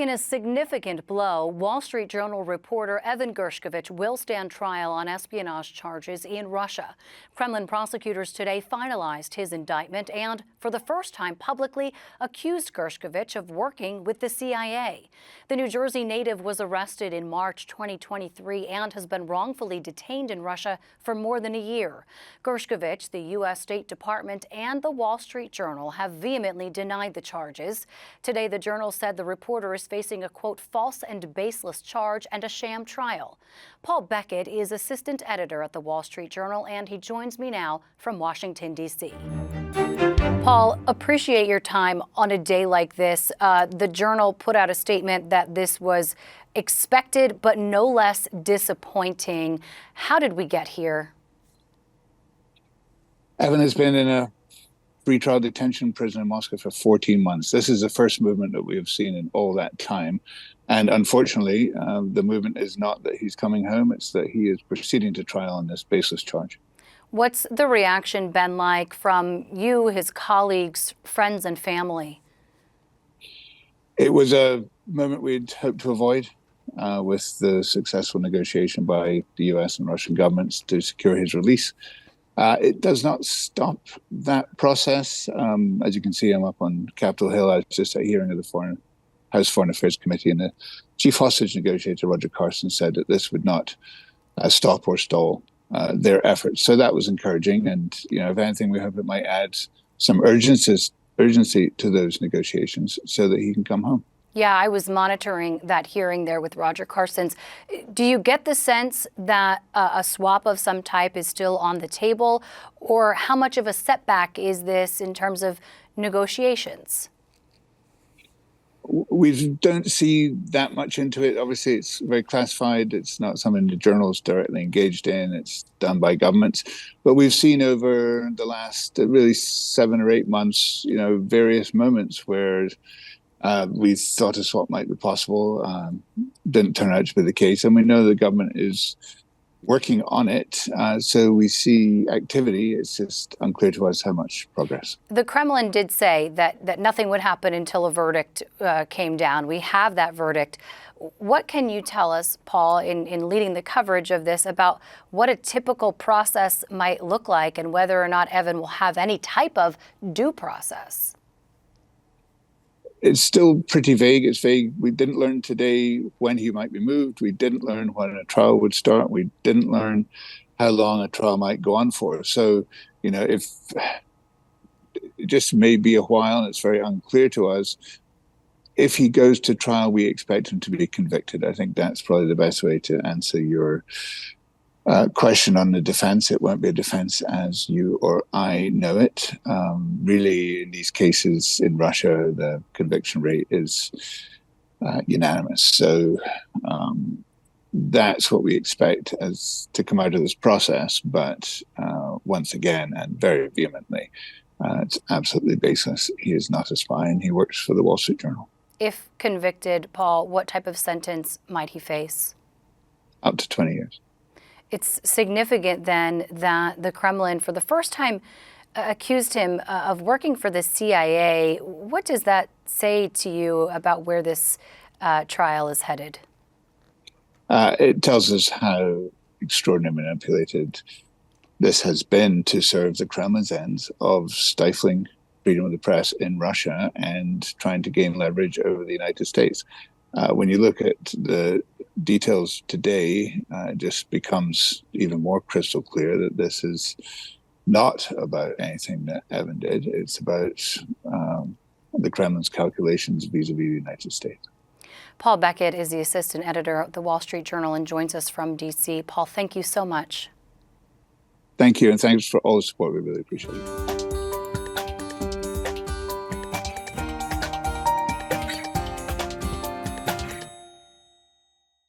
In a significant blow, Wall Street Journal reporter Evan Gershkovich will stand trial on espionage charges in Russia. Kremlin prosecutors today finalized his indictment and, for the first time publicly, accused Gershkovich of working with the CIA. The New Jersey native was arrested in March 2023 and has been wrongfully detained in Russia for more than a year. Gershkovich, the U.S. State Department, and the Wall Street Journal have vehemently denied the charges. Today, the Journal said the reporter is facing a, quote, false and baseless charge and a sham trial. Paul Beckett is assistant editor at the Wall Street Journal, and he joins me now from Washington, D.C. Paul, appreciate your time on a day like this. The Journal put out a statement that this was expected, but no less disappointing. How did we get here? Evan has been in a pretrial detention prison in Moscow for 14 months. This is the first movement that we have seen in all that time. And unfortunately, the movement is not that he's coming home, it's that he is proceeding to trial on this baseless charge. What's the reaction been like from you, his colleagues, friends, and family? It was a moment we'd hoped to avoid with the successful negotiation by the US and Russian governments to secure his release. It does not stop that process. As you can see, I'm up on Capitol Hill. I was just at a hearing of the House Foreign Affairs Committee, and the chief hostage negotiator, Roger Carson, said that this would not stop or stall their efforts. So that was encouraging. And, if anything, we hope it might add some urgency to those negotiations so that he can come home. Yeah, I was monitoring that hearing there with Roger Carson. Do you get the sense that a swap of some type is still on the table, or how much of a setback is this in terms of negotiations? We don't see that much into it. Obviously, it's very classified. It's not something the Journal's directly engaged in. It's done by governments. But we've seen over the last really 7 or 8 months, various moments where we thought a swap might be possible. Didn't turn out to be the case. And we know the government is working on it. So we see activity. It's just unclear to us how much progress. The Kremlin did say that nothing would happen until a verdict came down. We have that verdict. What can you tell us, Paul, in leading the coverage of this about what a typical process might look like and whether or not Evan will have any type of due process? It's still pretty vague. It's vague. We didn't learn today when he might be moved. We didn't learn when a trial would start. We didn't learn how long a trial might go on for. So, if it just may be a while, and it's very unclear to us. If he goes to trial, we expect him to be convicted. I think that's probably the best way to answer your question on the defense. It won't be a defense as you or I know it. Really, in these cases in Russia, the conviction rate is unanimous. So that's what we expect as to come out of this process. But once again, and very vehemently, it's absolutely baseless. He is not a spy, and he works for the Wall Street Journal. If convicted, Paul, what type of sentence might he face? Up to 20 years. It's significant then that the Kremlin, for the first time, accused him of working for the CIA. What does that say to you about where this trial is headed? It tells us how extraordinarily manipulated this has been to serve the Kremlin's ends of stifling freedom of the press in Russia and trying to gain leverage over the United States. When you look at the details today, it just becomes even more crystal clear that this is not about anything that Evan did. It's about the Kremlin's calculations vis-a-vis the United States. Paul Beckett is the assistant editor of the Wall Street Journal and joins us from D.C. Paul, thank you so much. Thank you, and thanks for all the support. We really appreciate it.